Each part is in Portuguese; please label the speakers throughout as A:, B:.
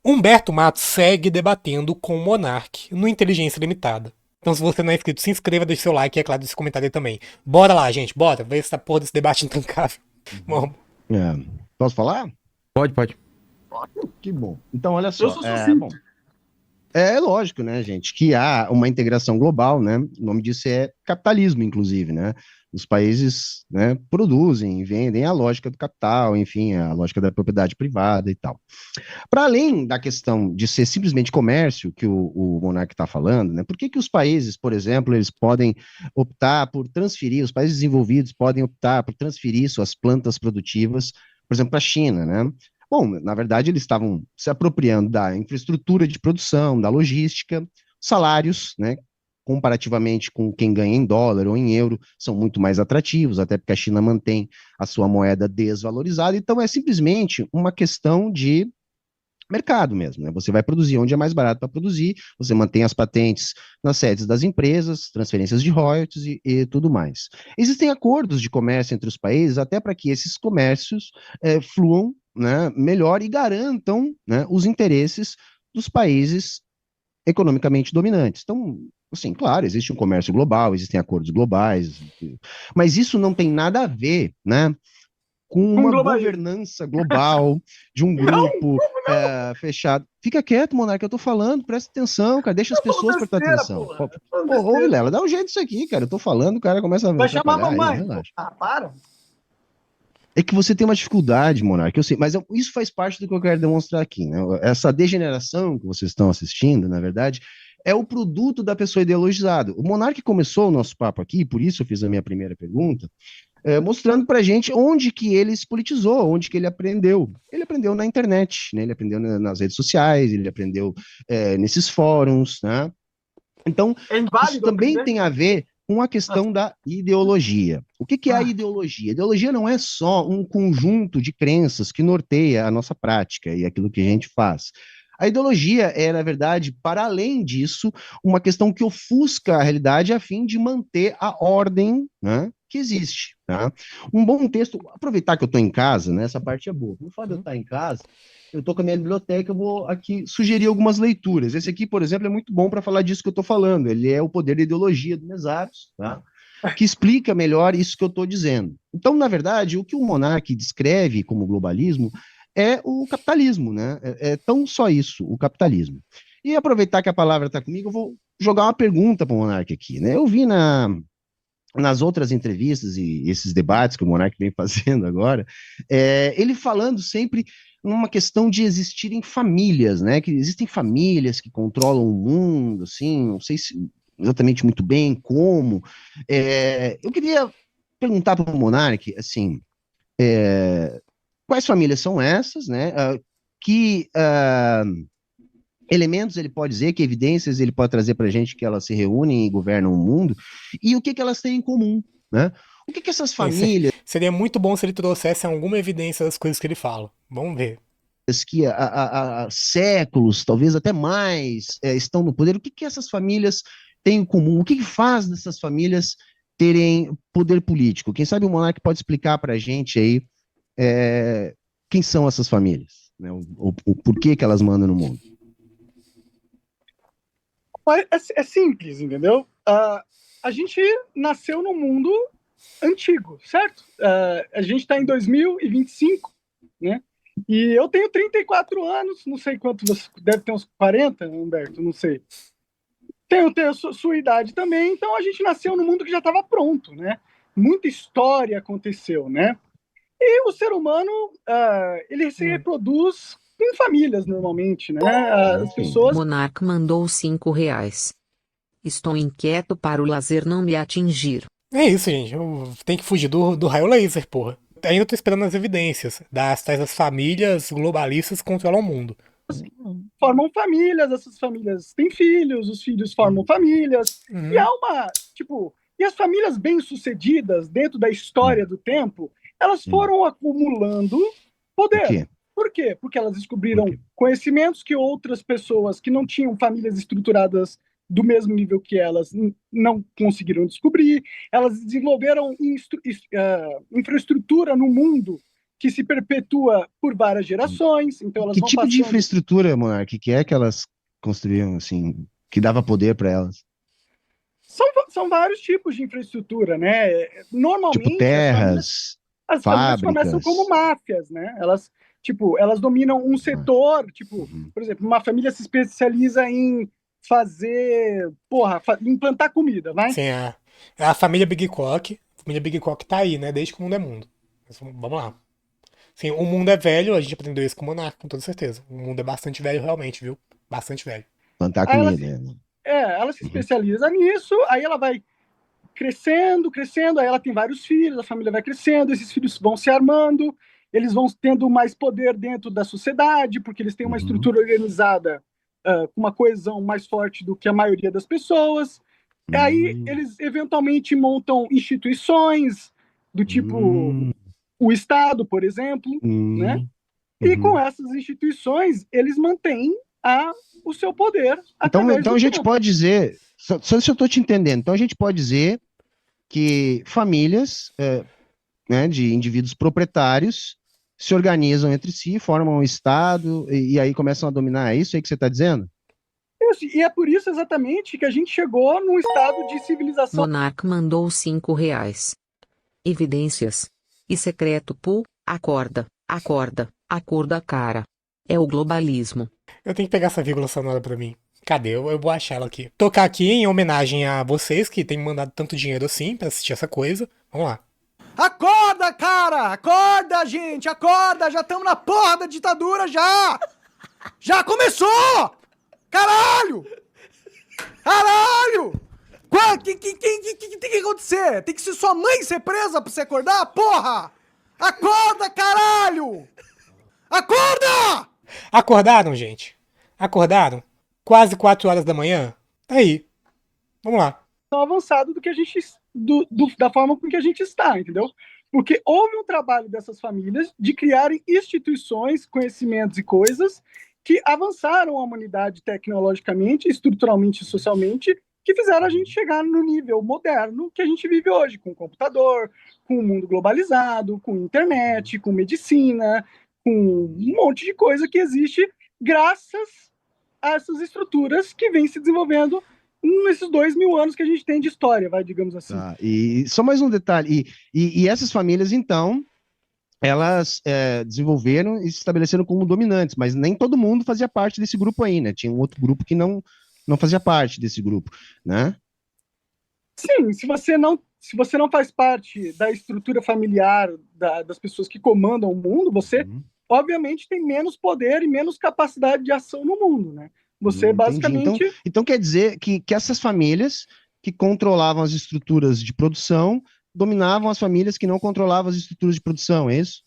A: Humberto Matos segue debatendo com o Monark no Inteligência Limitada. Então, se você não é inscrito, se inscreva, deixe seu like e, é claro, deixe seu comentário aí também. Bora lá, gente, bora. Ver essa porra desse debate intancável.
B: Uhum.
A: Bom,
B: É. Posso falar?
C: Pode, pode.
B: Que bom. Então, olha
D: Eu
B: só.
D: sou sucinto.
B: Bom, é lógico, né, gente, que há uma integração global, né? O nome disso é capitalismo, inclusive, né? Os países, né, produzem e vendem a lógica do capital, enfim, a lógica da propriedade privada e tal. Para além da questão de ser simplesmente comércio, que o Monark está falando, né? Por que que os países, por exemplo, eles podem optar por transferir, os países desenvolvidos podem optar por transferir suas plantas produtivas, por exemplo, para a China, né? Bom, na verdade, eles estavam se apropriando da infraestrutura de produção, da logística, salários, né? Comparativamente com quem ganha em dólar ou em euro, são muito mais atrativos, até porque a China mantém a sua moeda desvalorizada. Então, é simplesmente uma questão de mercado mesmo, né? Você vai produzir onde é mais barato para produzir, você mantém as patentes nas sedes das empresas, transferências de royalties e tudo mais. Existem acordos de comércio entre os países até para que esses comércios fluam, né, melhor e garantam, né, os interesses dos países economicamente dominantes. Então, assim, claro, existe um comércio global, existem acordos globais, mas isso não tem nada a ver, né, com
D: Com
B: uma
D: globalismo.
B: governança global de um
D: Não,
B: grupo
D: como não?
B: fechado. Fica quieto, Monarca, eu tô falando, presta atenção, cara, deixa as
D: Eu falo
B: pessoas prestar
D: besteira,
B: atenção.
D: porra. Eu falo
B: Ô,
D: besteira.
B: Vilela, dá um jeito disso aqui, cara, eu tô falando, o cara começa a
D: Vai chamar a
B: atrapalhar aí,
D: mamãe, pô.
B: relaxa.
D: Ah, para.
B: É que você tem uma dificuldade, Monarca, eu sei, mas isso faz parte do que eu quero demonstrar aqui, né? Essa degeneração que vocês estão assistindo, na verdade, é o produto da pessoa ideologizada. O Monarca começou o nosso papo aqui, por isso eu fiz a minha primeira pergunta, mostrando para a gente onde que ele se politizou, onde que ele aprendeu. Ele aprendeu na internet, né? Ele aprendeu nas redes sociais, ele aprendeu nesses fóruns, né? Então,
D: É
B: isso
D: inválido
B: também
D: aprender?
B: tem a ver com a questão da ideologia. O que que é a
D: Ah,
B: ideologia? A ideologia não é só um conjunto de crenças que norteia a nossa prática e aquilo que a gente faz. A ideologia é, na verdade, para além disso, uma questão que ofusca a realidade a fim de manter a ordem, né, que existe. Tá? Um bom texto, aproveitar que eu estou em casa, né, essa parte é boa. Como fato de eu estar em casa, eu estou com a minha biblioteca, eu vou aqui sugerir algumas leituras. Esse aqui, por exemplo, é muito bom para falar disso que eu estou falando. Ele é O Poder da Ideologia, do Mesaros, tá? Que explica melhor isso que eu estou dizendo. Então, na verdade, o que o Monark descreve como globalismo é o capitalismo, né? É tão só isso, o capitalismo. E aproveitar que a palavra está comigo, eu vou jogar uma pergunta para o Monark aqui, né? Eu vi nas outras entrevistas e esses debates que o Monark vem fazendo agora, ele falando sempre numa questão de existirem famílias, né? Que existem famílias que controlam o mundo, assim, não sei se exatamente muito bem como. Eu queria perguntar para o Monark, assim, quais famílias são essas, né? Que elementos ele pode dizer, que evidências ele pode trazer para a gente que elas se reúnem e governam o mundo, e o que que elas têm em comum, né? O que que essas famílias
A: seria muito bom se ele trouxesse alguma evidência das coisas que ele fala. Vamos ver.
B: que há séculos, talvez até mais, estão no poder, o que que essas famílias têm em comum? O que que faz dessas famílias terem poder político? Quem sabe o Monark pode explicar para a gente aí quem são essas famílias, né? O porquê que elas mandam no mundo.
D: é simples, entendeu? A gente nasceu num mundo antigo, certo? A gente está em 2025, né? E eu tenho 34 anos, não sei quanto você deve ter uns 40, Humberto, não sei. Tenho a sua idade também, então a gente nasceu num mundo que já estava pronto, né? Muita história aconteceu, né? E o ser humano, ele se reproduz com famílias normalmente, né? As
B: Sim.
D: pessoas.
E: Monark mandou R$ 5. Estou inquieto para o lazer não me atingir.
A: É isso, gente. Tem que fugir do raio laser, porra. Ainda tô esperando as evidências das tais das famílias globalistas que controlam o mundo.
D: Formam famílias, essas famílias têm filhos, os filhos formam famílias, e há uma, tipo, e as famílias bem-sucedidas dentro da história do tempo, elas foram acumulando
B: Por
D: poder.
B: quê?
D: Por quê? Porque elas
B: Por
D: descobriram
B: quê?
D: conhecimentos que outras pessoas que não tinham famílias estruturadas do mesmo nível que elas não conseguiram descobrir, elas desenvolveram infraestrutura no mundo que se perpetua por várias gerações, então elas
B: Que
D: vão
B: tipo de
D: passando...
B: infraestrutura, Monark, que é que elas construíam, assim, que dava poder para elas?
D: São vários tipos de infraestrutura, né?
B: Tipo
D: Normalmente,
B: terras,
D: as famílias começam como
B: fábricas.
D: máfias, né? Elas dominam um setor, tipo,
B: Uhum.
D: por exemplo, uma família se especializa em fazer, em plantar comida, vai?
A: Sim, a família Big Cock. A família Big Cock tá aí, né? Desde que o mundo é mundo. Mas vamos lá. Sim, o mundo é velho, a gente aprendeu isso com o Monarca, com toda certeza. O mundo é bastante velho, realmente, viu? Bastante velho.
B: Plantar
D: Aí
B: comida. Né?
D: ela se
B: Uhum.
D: especializa nisso, aí ela vai crescendo, crescendo, aí ela tem vários filhos, a família vai crescendo, esses filhos vão se armando, eles vão tendo mais poder dentro da sociedade, porque eles têm uma
B: Uhum.
D: estrutura organizada, com uma coesão mais forte do que a maioria das pessoas. Aí
B: Uhum.
D: eles eventualmente montam instituições do tipo
B: Uhum.
D: o Estado, por exemplo, né?
B: Uhum.
D: E com
B: Uhum.
D: essas instituições eles mantêm o seu poder através
B: Então
D: do
B: a gente
D: tempo.
B: pode dizer, só se eu estou te entendendo, então a gente pode dizer que famílias, né, de indivíduos proprietários se organizam entre si, formam um Estado e aí começam a dominar. É isso aí que você está dizendo?
D: E é por isso exatamente que a gente chegou num estado de civilização.
E: Monark mandou R$ 5. Evidências. E secreto pool, acorda, acorda, acorda cara. É o globalismo.
A: Eu tenho que pegar essa vírgula sonora pra mim. Cadê? Eu vou achar ela aqui. Tocar aqui em homenagem a vocês que têm me mandado tanto dinheiro assim pra assistir essa coisa. Vamos lá.
C: Acorda, cara! Acorda, gente! Acorda! Já estamos na porra da ditadura, já! Já começou! Caralho! Caralho! O que tem que acontecer? Tem que ser sua mãe ser presa pra você acordar? Porra! Acorda, caralho! Acorda!
A: Acordaram, gente? Acordaram? Quase 4 horas da manhã? Tá aí. Vamos lá.
D: Avançado do que a gente da forma com que a gente está, entendeu? Porque houve um trabalho dessas famílias de criarem instituições, conhecimentos e coisas que avançaram a humanidade tecnologicamente, estruturalmente e socialmente, que fizeram a gente chegar no nível moderno que a gente vive hoje, com computador, com o mundo globalizado, com internet, com medicina, com um monte de coisa que existe graças a essas estruturas que vêm se desenvolvendo nesses 2.000 anos que a gente tem de história, digamos assim.
B: Tá. E só mais um detalhe. E essas famílias, então, elas desenvolveram e se estabeleceram como dominantes, mas nem todo mundo fazia parte desse grupo aí, né? Tinha um outro grupo que não fazia parte desse grupo, né?
D: Sim, se você não faz parte da estrutura familiar das pessoas que comandam o mundo, você obviamente tem menos poder e menos capacidade de ação no mundo, né? Você basicamente...
B: Então quer dizer que essas famílias que controlavam as estruturas de produção dominavam as famílias que não controlavam as estruturas de produção, é isso?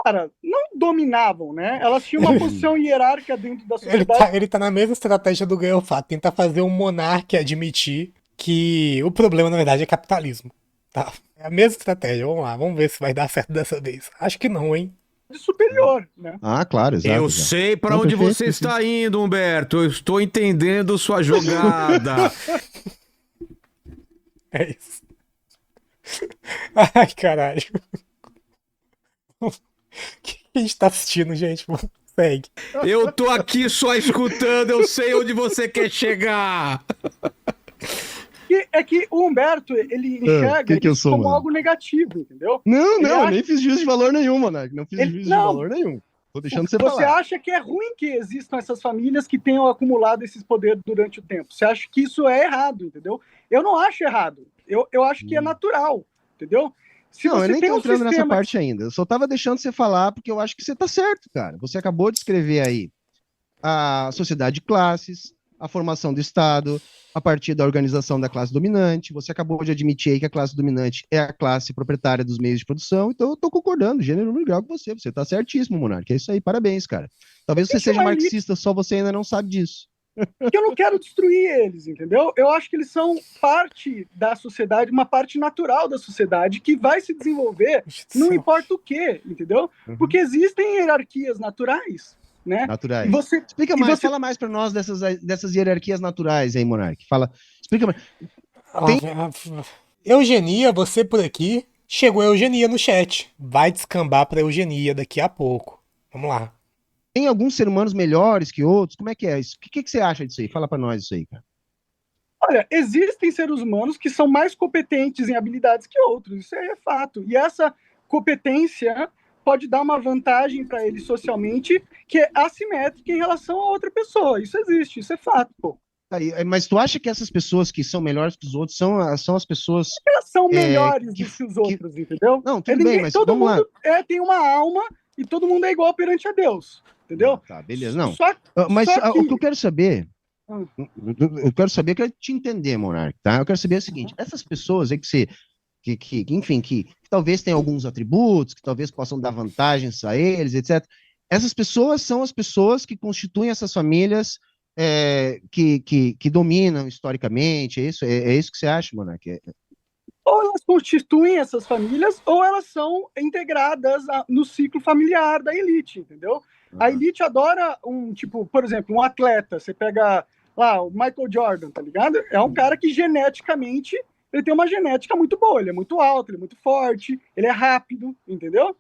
D: Cara, não dominavam, né? Elas tinham uma posição hierárquica dentro da sociedade.
A: Ele tá na mesma estratégia do Ganhofato, tentar fazer um monarca admitir que o problema, na verdade, é capitalismo. Tá? É a mesma estratégia, vamos lá, vamos ver se vai dar certo dessa vez. Acho que não, hein?
D: Superior, né?
B: Ah, claro, exato.
F: Eu sei para onde você está indo, Humberto. Eu estou entendendo sua jogada.
A: É isso. Ai, caralho. O que a gente tá assistindo, gente? Segue.
F: Eu tô aqui só escutando, eu sei onde você quer chegar.
D: É que o Humberto, ele enxerga isso como algo negativo, entendeu?
B: Não, eu nem fiz juízo de valor nenhum, Monark. Não fiz juízo de valor nenhum. Tô deixando você falar.
D: Você acha que é ruim que existam essas famílias que tenham acumulado esses poderes durante o tempo? Você acha que isso é errado, entendeu? Eu não acho errado. Eu acho que é natural, entendeu?
B: Eu nem tô entrando nessa parte ainda. Eu só tava deixando você falar porque eu acho que você tá certo, cara. Você acabou de escrever aí a sociedade de classes, a formação do Estado, a partir da organização da classe dominante. Você acabou de admitir aí que a classe dominante é a classe proprietária dos meios de produção, então eu tô concordando, gênero, número e grau com você. Você tá certíssimo, Monark. É isso aí, parabéns, cara. Talvez você seja marxista, só você ainda não sabe disso.
D: Porque eu não quero destruir eles, entendeu? Eu acho que eles são parte da sociedade, uma parte natural da sociedade que vai se desenvolver, não importa o quê, entendeu? Porque existem hierarquias naturais, né?
B: Naturais. Explica mais, fala mais para nós dessas hierarquias naturais aí, Monark. Explica mais.
A: Eugenia, você por aqui, Chegou a eugenia no chat. Vai descambar pra eugenia daqui a pouco. Vamos lá.
B: Tem alguns seres humanos melhores que outros? Como é que é isso? O que você acha disso aí? Fala pra nós isso aí, cara.
D: Olha, existem seres humanos que são mais competentes em habilidades que outros, isso aí é fato. E essa competência pode dar uma vantagem para ele socialmente que é assimétrica em relação a outra pessoa. Isso existe, isso é fato, pô.
B: Aí, mas tu acha que essas pessoas que são melhores que os outros são as pessoas
D: Elas são melhores
B: que,
D: do que os outros, entendeu?
B: Não, tudo bem, mas
D: todo
B: vamos lá.
D: mundo tem uma alma e todo mundo é igual perante a Deus, entendeu?
B: Tá, beleza, não.
D: Só
B: Mas
D: só que...
B: o que eu quero saber,
D: Hum.
B: eu quero te entender, Monark, tá? Eu quero saber o seguinte, essas pessoas aí enfim, que talvez tenham alguns atributos, que talvez possam dar vantagens a eles, etc. Essas pessoas são as pessoas que constituem essas famílias que dominam historicamente, é isso que você acha, Monark?
D: Ou elas constituem essas famílias, ou elas são integradas no ciclo familiar da elite, entendeu? A elite adora por exemplo, um atleta. Você pega lá o Michael Jordan, tá ligado? É um cara que geneticamente, ele tem uma genética muito boa, ele é muito alto, ele é muito forte, ele é rápido, entendeu?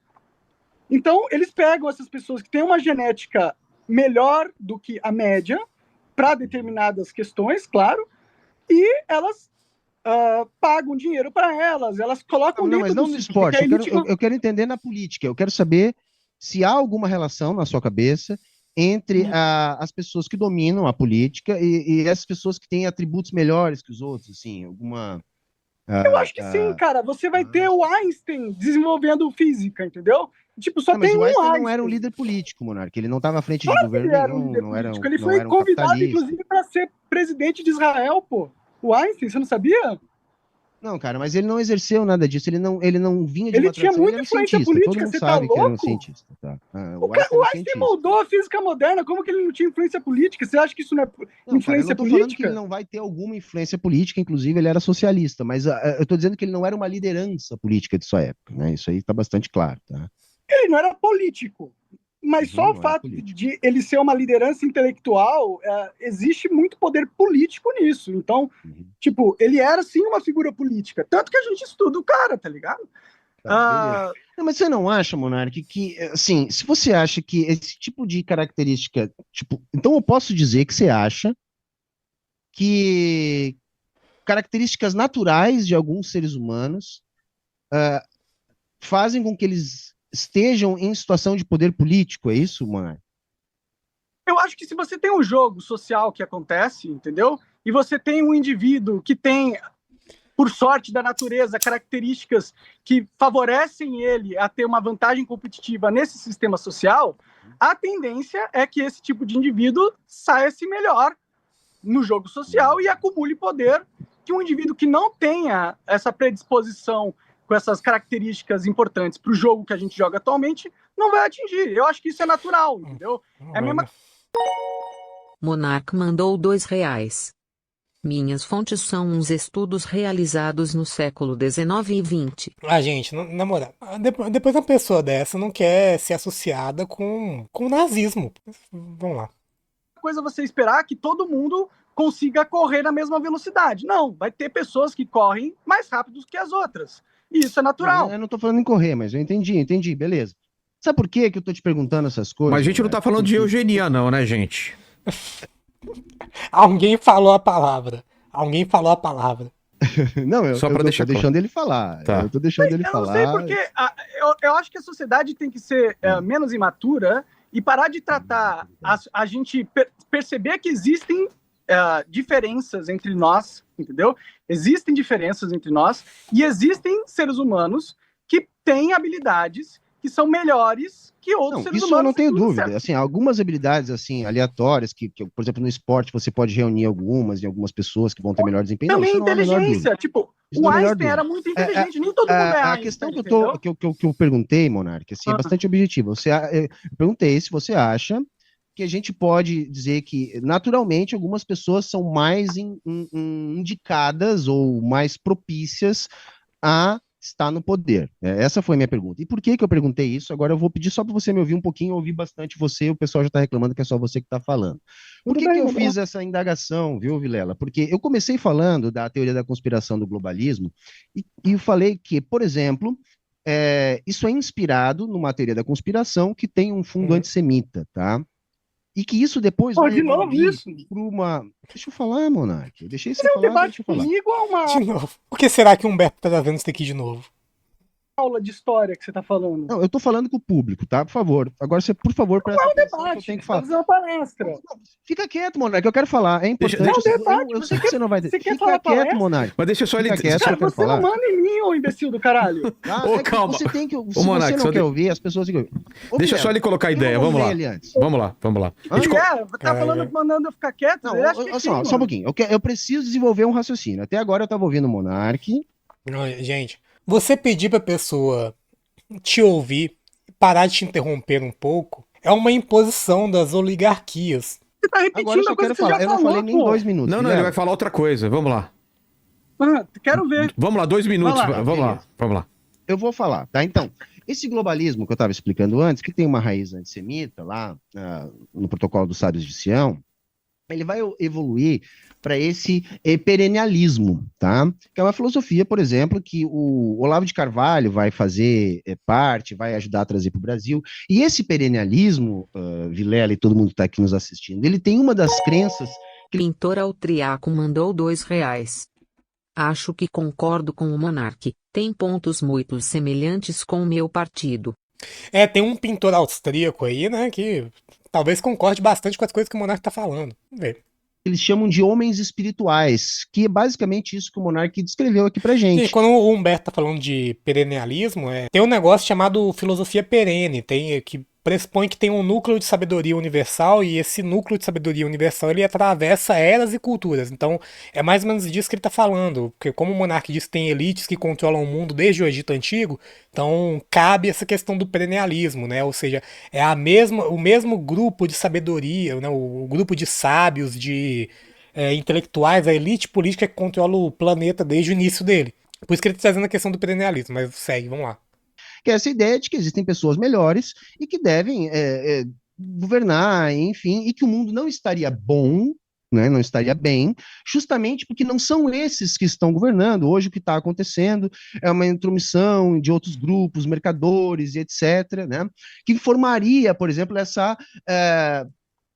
D: Então, eles pegam essas pessoas que têm uma genética melhor do que a média, para determinadas questões, claro, e elas pagam dinheiro para elas colocam
B: Não,
D: dentro
B: mas não
D: do
B: no
D: ciclo,
B: esporte,
D: porque a elite
B: eu quero entender na política, eu quero saber se há alguma relação na sua cabeça entre as pessoas que dominam a política e essas pessoas que têm atributos melhores que os outros, assim, alguma...
D: Eu acho que sim, cara. Você vai ter o Einstein desenvolvendo física, entendeu? Tipo, só
B: mas
D: tem
B: o
D: um
B: Einstein
D: Einstein.
B: não era um líder político, Monark, ele não estava à frente de
D: Claro que
B: governo
D: ele era um
B: nenhum,
D: líder
B: não era
D: político. Ele
B: não
D: foi
B: era um
D: convidado,
B: capitalista.
D: inclusive, para ser presidente de Israel, pô. O Einstein, você não sabia?
B: Não, cara, mas ele não exerceu nada disso, ele não vinha de
D: Ele
B: uma
D: tinha
B: tradição, ele
D: muita
B: era um
D: influência
B: cientista, todo
D: política,
B: mundo
D: você tá
B: sabe que era um
D: louco?
B: cientista, tá?
D: O,
B: O Einstein era um
D: Einstein
B: cientista.
D: moldou a física moderna, como que ele não tinha influência política? Você acha que isso não é
B: Não, cara, eu não
D: influência
B: tô falando que ele
D: política?
B: não vai ter alguma influência política, inclusive ele era socialista, mas eu tô dizendo que ele não era uma liderança política de sua época, né? Isso aí tá bastante claro, tá?
D: Ele não era político. Mas só o
B: Não era
D: fato
B: político.
D: de ele ser uma liderança intelectual, existe muito poder político nisso. Então, tipo, ele era sim uma figura política. Tanto que a gente estuda o cara, tá ligado?
B: Tá, não, mas você não acha, Monark, que, assim, se você acha que esse tipo de característica, tipo, então eu posso dizer que você acha que características naturais de alguns seres humanos fazem com que eles estejam em situação de poder político, é isso, Monark?
D: Eu acho que se você tem um jogo social que acontece, entendeu? E você tem um indivíduo que tem, por sorte da natureza, características que favorecem ele a ter uma vantagem competitiva nesse sistema social, a tendência é que esse tipo de indivíduo saia-se melhor no jogo social e acumule poder que um indivíduo que não tenha essa predisposição com essas características importantes para o jogo que a gente joga atualmente não vai atingir. Eu acho que isso é natural, entendeu? É a mesma...
E: Monark mandou R$2. Minhas fontes são uns estudos realizados no século XIX e XX.
A: Gente, na moral, depois uma pessoa dessa não quer ser associada com o nazismo. Vamos lá.
D: Coisa você esperar que todo mundo consiga correr na mesma velocidade. Não, vai ter pessoas que correm mais rápido que as outras. E isso é natural.
B: Eu não tô falando em correr, mas eu entendi, beleza. Sabe por que eu tô te perguntando essas coisas?
F: Mas a gente não tá falando de eugenia, não, né, gente?
A: Alguém falou a palavra.
B: Não, eu
F: Só pra deixar
B: tô deixando ele falar.
F: Tá.
B: Eu tô deixando ele
D: Eu
B: falar.
D: não sei porque eu acho que a sociedade tem que ser menos imatura e parar de tratar a gente perceber que existem diferenças entre nós, entendeu? Existem diferenças entre nós e existem seres humanos que têm habilidades que são melhores que outros seres
B: isso
D: humanos.
B: eu não tenho dúvida.
D: Certo?
B: Assim, algumas habilidades assim aleatórias que, por exemplo, no esporte você pode reunir algumas pessoas que vão ter melhor desempenho.
D: Também
B: não,
D: inteligência. Tipo,
B: isso
D: o
B: não há a menor
D: Einstein
B: dúvida.
D: era muito inteligente. Nem todo mundo é
B: A
D: Einstein,
B: questão
D: entendeu?
B: que eu perguntei, Monark, assim, é bastante objetiva. Eu perguntei se você acha que a gente pode dizer que, naturalmente, algumas pessoas são mais indicadas ou mais propícias a está no poder? Essa foi a minha pergunta. E por que que eu perguntei isso? Agora eu vou pedir só para você me ouvir um pouquinho, ouvir bastante você, o pessoal já está reclamando que é só você que está falando. Por
D: Tudo
B: que
D: bem,
B: que eu
D: vamos lá.
B: fiz essa indagação, viu, Vilela? Porque eu comecei falando da teoria da conspiração do globalismo e eu falei que, por exemplo, isso é inspirado numa teoria da conspiração que tem um fundo
A: Uhum.
B: antissemita, tá? E que isso depois
D: Pô,
B: vai
D: de novo
B: evoluir
D: isso.
B: para uma... Deixa eu falar, Monark. Eu deixei você
D: Um
B: falar,
D: debate
B: deixa eu falar.
D: comigo é uma
A: De novo. Por que será que o Humberto tá vendo isso aqui de novo?
D: aula de história que você tá falando.
B: Não, eu tô falando com o público, tá? Por favor. Agora você, por favor, presta atenção que eu
D: Debate,
B: tenho que
D: você tá
B: falar.
D: fazendo uma palestra.
B: Fica quieto, Monark, eu quero falar. É importante.
F: Deixa-
D: Não, debate,
B: Eu sei que você não vai ter.
D: você quer
B: Fica
D: falar
B: quieto,
D: palestra?
B: Monark.
F: Mas deixa só ele.
B: Fica quieto.
D: Cara,
B: eu quero
D: você
B: falar.
D: não manda em mim, ô imbecil do caralho.
B: Ah,
F: Ô,
B: é que
F: calma.
B: Você tem que, se
F: Monark,
B: você
F: só
B: não quer
F: de-
B: ouvir, as pessoas têm que ouvir. Ô,
F: Deixa
B: Vilela,
F: só ele colocar a
B: eu
F: ideia.
B: não
F: Vamos lá.
B: ouvi ele antes.
F: Vamos lá, vamos lá.
B: Hã?
F: A gente co-
D: Tá falando, mandando eu ficar quieto?
B: Não,
D: Ele acha que é
B: só
D: quem,
B: um
D: mano?
B: pouquinho. Eu preciso desenvolver um raciocínio. Até agora eu tava ouvindo o Monark.
A: Não, gente, você pedir pra pessoa te ouvir, parar de te interromper um pouco, é uma imposição das oligarquias.
D: Você tá
B: Agora eu
D: repetindo
B: só
D: a coisa
B: quero
D: que você já
B: falar. Eu não
D: falou,
B: falei nem
D: pô.
B: 2 minutos.
F: Não, ele
B: Vilela.
F: vai falar outra coisa. Vamos lá.
D: Quero ver.
F: Vamos lá, 2 minutos.
D: Vai lá,
F: Vamos lá,
B: beleza.
F: vamos lá.
B: Eu vou falar, tá? Então, esse globalismo que eu estava explicando antes, que tem uma raiz antissemita lá no protocolo dos sábios de Sião, ele vai evoluir para esse perennialismo, tá? Que é uma filosofia, por exemplo, que o Olavo de Carvalho vai fazer parte, vai ajudar a trazer para o Brasil. E esse perennialismo, Vilela e todo mundo que está aqui nos assistindo, ele tem uma das crenças.
E: Pintor Austriaco mandou R$ 2. Acho que concordo com o Monark. Tem pontos muito semelhantes com o meu partido.
A: Tem um pintor austríaco aí, né, que talvez concorde bastante com as coisas que o Monark tá falando. Vamos ver.
B: Eles chamam de homens espirituais, que é basicamente isso que o Monark descreveu aqui pra gente.
A: E quando o Humberto tá falando de perennialismo, tem um negócio chamado filosofia perene, que pressupõe que tem um núcleo de sabedoria universal e esse núcleo de sabedoria universal ele atravessa eras e culturas. Então é mais ou menos disso que ele tá falando, porque como o Monark disse, tem elites que controlam o mundo desde o Egito Antigo, então cabe essa questão do perennialismo, né? Ou seja, é o mesmo grupo de sabedoria, né? O grupo de sábios, de intelectuais, a elite política que controla o planeta desde o início dele. Por isso que ele está trazendo a questão do perennialismo, mas segue, vamos lá.
B: Que é essa ideia de que existem pessoas melhores e que devem governar, enfim, e que o mundo não estaria bom, né, não estaria bem, justamente porque não são esses que estão governando. Hoje o que está acontecendo é uma intromissão de outros grupos, mercadores e etc., né, que formaria, por exemplo, essa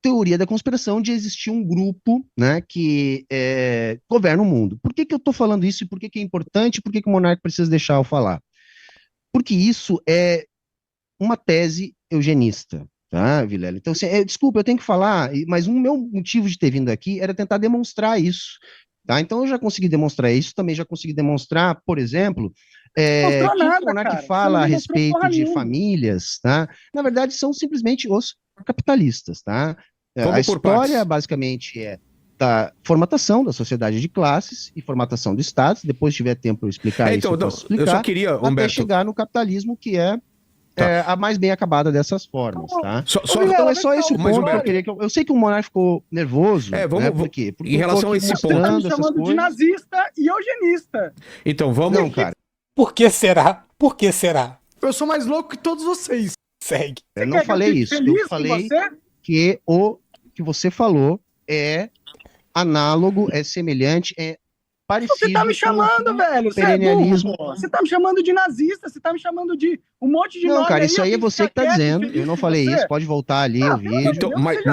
B: teoria da conspiração de existir um grupo, né, que governa o mundo. Por que eu estou falando isso e por que é importante e por que o Monark precisa deixar eu falar? Porque isso é uma tese eugenista, tá, Vilela? Então, assim, desculpa, eu tenho que falar, mas o meu motivo de ter vindo aqui era tentar demonstrar isso, tá? Então, eu já consegui demonstrar isso, também já consegui demonstrar, por exemplo, que o Monark fala a respeito de famílias, tá? Na verdade, são simplesmente os capitalistas, tá? A história, basicamente, é da formatação da sociedade de classes e formatação do Estado. Se depois tiver tempo eu explicar isso, eu posso explicar.
F: Eu só queria, Humberto,
B: até chegar no capitalismo, que é a mais bem acabada dessas formas, tá?
F: Então
B: é só esse o ponto que eu queria. Eu sei que o Monark ficou nervoso,
F: vamos,
B: né? Por quê? Porque
F: em relação a esse ponto.
D: Você tá me chamando de nazista e eugenista.
F: Então, vamos...
B: Não, cara.
A: Por que será? Por que será?
C: Eu sou mais louco que todos vocês.
A: Segue.
B: Eu não falei isso. Eu falei que o que você falou é análogo, é semelhante, é parecido.
D: Você tá me chamando, velho. Você é burro, pô. Você tá me chamando de nazista, você tá me chamando de um monte de nome.
B: Não, cara, isso aí é você que tá dizendo. Eu não falei isso. Pode voltar ali o vídeo.
F: Então, mas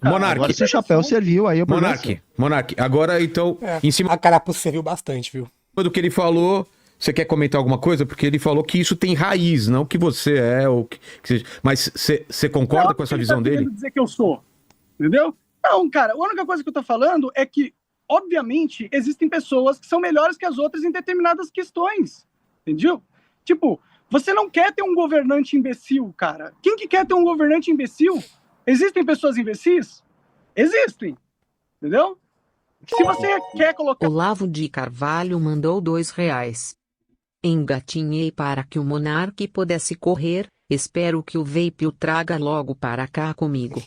F: Monark,
B: agora seu chapéu serviu aí.
F: Monark, agora então, em cima...
A: A carapuça serviu bastante, viu?
F: Do que ele falou... Você quer comentar alguma coisa? Porque ele falou que isso tem raiz, não que você é, ou que seja. Mas você concorda com essa visão dele?
D: Não dizer que eu sou, entendeu? Não, cara, a única coisa que eu tô falando é que, obviamente, existem pessoas que são melhores que as outras em determinadas questões, entendeu? Tipo, você não quer ter um governante imbecil, cara. Quem que quer ter um governante imbecil? Existem pessoas imbecis? Existem, entendeu? Se você quer colocar...
E: Olavo de Carvalho mandou R$ 2. Engatinhei para que o Monark pudesse correr, espero que o vape o traga logo para cá comigo.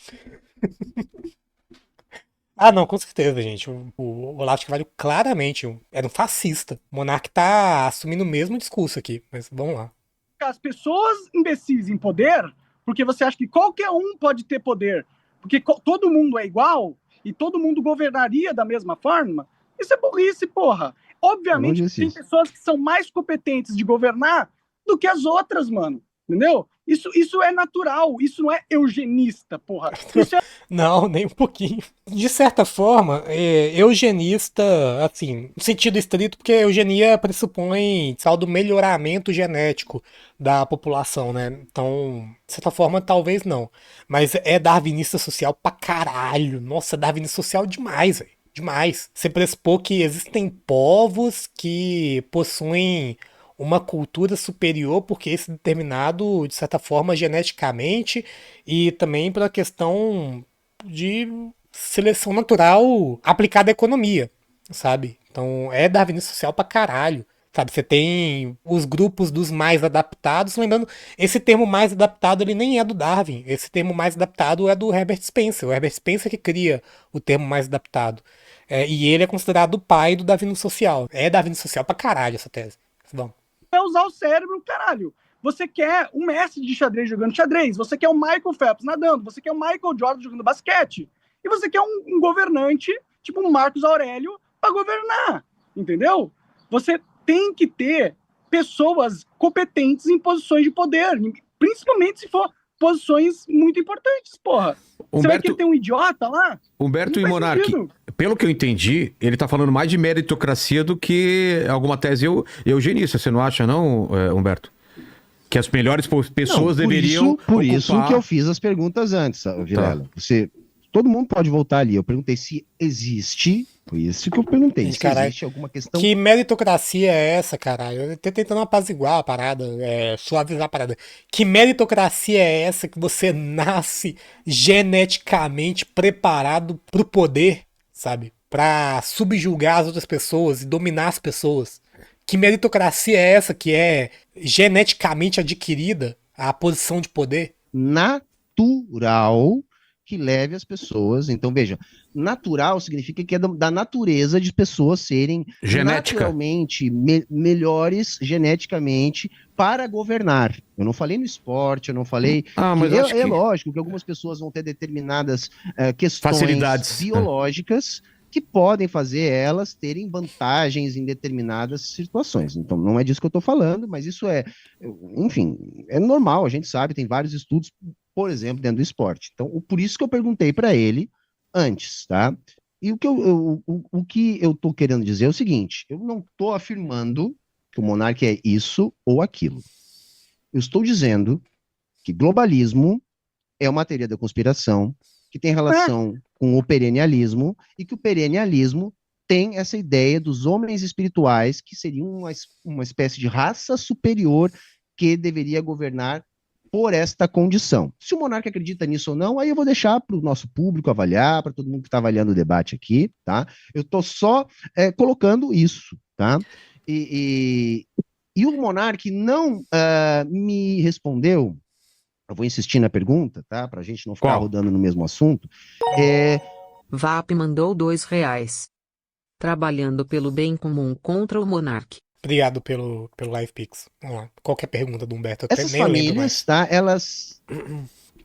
A: Ah, não, com certeza, gente. O Olavo de Carvalho claramente era um fascista. O Monark tá assumindo o mesmo discurso aqui, mas vamos lá.
D: As pessoas imbecis em poder, porque você acha que qualquer um pode ter poder, porque todo mundo é igual e todo mundo governaria da mesma forma, isso é burrice, porra.
B: Eu não
D: Obviamente que
B: disse
D: tem
B: isso.
D: pessoas que são mais competentes de governar do que as outras, mano. Entendeu? Isso é natural, isso não é eugenista, porra. Isso é
A: Não, nem um pouquinho. De certa forma, eugenista, assim, no sentido estrito, porque a eugenia pressupõe tal do melhoramento genético da população, né? Então, de certa forma, talvez não. Mas é darwinista social pra caralho. Nossa, darwinista social demais, velho. Demais. Você pressupor que existem povos que possuem uma cultura superior porque esse determinado, de certa forma, geneticamente e também pela questão de seleção natural aplicada à economia, sabe? Então é darwinismo social pra caralho. Sabe, você tem os grupos dos mais adaptados, lembrando, esse termo mais adaptado ele nem é do Darwin, esse termo mais adaptado é do Herbert Spencer, o Herbert Spencer que cria o termo mais adaptado. E ele é considerado o pai do darwinismo social. É darwinismo social pra caralho essa tese. Bom.
D: usar o cérebro, caralho. Você quer um mestre de xadrez jogando xadrez, você quer o Michael Phelps nadando, você quer o Michael Jordan jogando basquete, e você quer um governante, tipo um Marcos Aurélio, para governar, entendeu? Você tem que ter pessoas competentes em posições de poder, principalmente se for posições muito importantes, porra. Você vai querer ter um idiota lá?
F: Humberto
D: Não
F: e
D: faz
F: Monark,
D: sentido.
F: pelo que eu entendi, ele tá falando mais de meritocracia do que alguma tese eugenista, você não acha não, Humberto? Que as melhores pessoas
B: Não,
F: deveriam
B: por isso
F: ocupar...
B: que eu fiz as perguntas antes, Vilela. Todo mundo pode voltar ali. Eu perguntei se existe, foi isso que eu perguntei,
A: Ih,
B: se
A: caralho.
B: existe alguma questão.
A: Que meritocracia é essa, caralho? Eu tô tentando apaziguar a parada, suavizar a parada. Que meritocracia é essa que você nasce geneticamente preparado pro poder, sabe? Pra subjugar as outras pessoas e dominar as pessoas? Que meritocracia é essa que é geneticamente adquirida a posição de poder?
B: Natural que leve as pessoas. Então, veja, natural significa que é da natureza de pessoas serem
F: Genética.
B: naturalmente melhores geneticamente para governar. Eu não falei no esporte, eu não falei.
F: Mas acho que...
B: lógico que algumas pessoas vão ter determinadas questões
F: facilidades
B: biológicas que podem fazer elas terem vantagens em determinadas situações. Então, não é disso que eu estou falando, mas isso enfim, é normal, a gente sabe, tem vários estudos, por exemplo, dentro do esporte. Então, por isso que eu perguntei para ele antes, tá? E o que eu estou querendo dizer é o seguinte, eu não estou afirmando que o monarca é isso ou aquilo. Eu estou dizendo que globalismo é uma teoria da conspiração que tem relação com o perennialismo e que o perennialismo tem essa ideia dos homens espirituais que seriam uma espécie de raça superior que deveria governar por esta condição. Se o monarca acredita nisso ou não, aí eu vou deixar para o nosso público avaliar, para todo mundo que está avaliando o debate aqui, tá? Eu estou só colocando isso, tá? E o monarca não me respondeu. Eu vou insistir na pergunta, tá? Para a gente não ficar rodando no mesmo assunto.
E: VAP mandou R$2. Trabalhando pelo bem comum contra o Monark.
A: Obrigado pelo LivePix. Vamos lá. Qualquer pergunta do Humberto, eu
B: Essas
A: nem lembro
B: famílias,
A: mais.
B: tá? Elas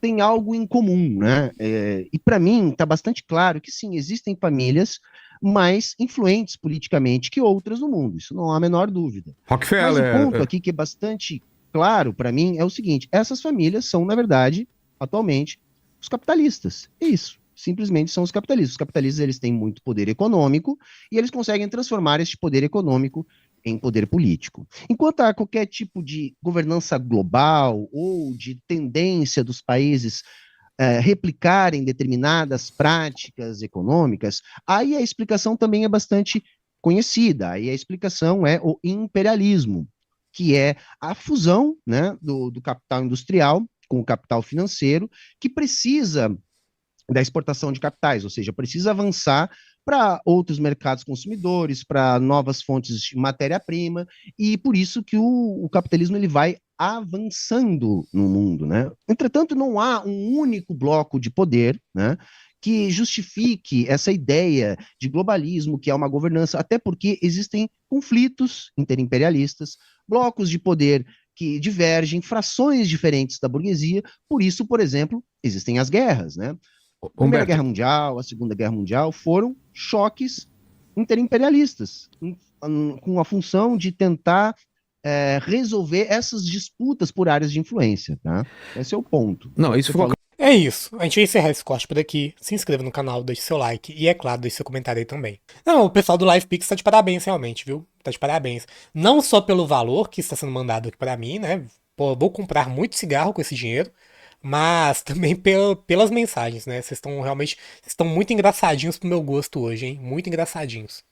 B: têm algo em comum, né? E para mim tá bastante claro que sim, existem famílias mais influentes politicamente que outras no mundo. Isso não há a menor dúvida.
F: Rockefeller.
B: Mas o ponto aqui que é bastante claro para mim é o seguinte: essas famílias são, na verdade, atualmente, os capitalistas. É isso. Simplesmente são os capitalistas. Os capitalistas, eles têm muito poder econômico e eles conseguem transformar este poder econômico em poder político. Enquanto há qualquer tipo de governança global ou de tendência dos países replicarem determinadas práticas econômicas, aí a explicação também é bastante conhecida. Aí a explicação é o imperialismo, que é a fusão, né, do capital industrial com o capital financeiro, que precisa da exportação de capitais, ou seja, precisa avançar para outros mercados consumidores, para novas fontes de matéria-prima, e por isso que o capitalismo ele vai avançando no mundo, né? Entretanto, não há um único bloco de poder, né, que justifique essa ideia de globalismo, que é uma governança, até porque existem conflitos interimperialistas, blocos de poder que divergem, frações diferentes da burguesia, por isso, por exemplo, existem as guerras, né? A Primeira
F: Humberto,
B: Guerra Mundial, a Segunda Guerra Mundial foram choques interimperialistas, com a função de tentar resolver essas disputas por áreas de influência, tá? Esse é o ponto.
F: não, isso
B: Você
F: ficou
B: falou
A: É isso. A gente vai encerrar esse corte por aqui. Se inscreva no canal, deixe seu like e, é claro, deixe seu comentário aí também. Não, o pessoal do LivePix tá de parabéns, realmente, viu? Tá de parabéns. Não só pelo valor que está sendo mandado aqui pra mim, né? Pô, eu vou comprar muito cigarro com esse dinheiro, mas também pelas mensagens, né? Vocês estão realmente. Vocês estão muito engraçadinhos pro meu gosto hoje, hein? Muito engraçadinhos.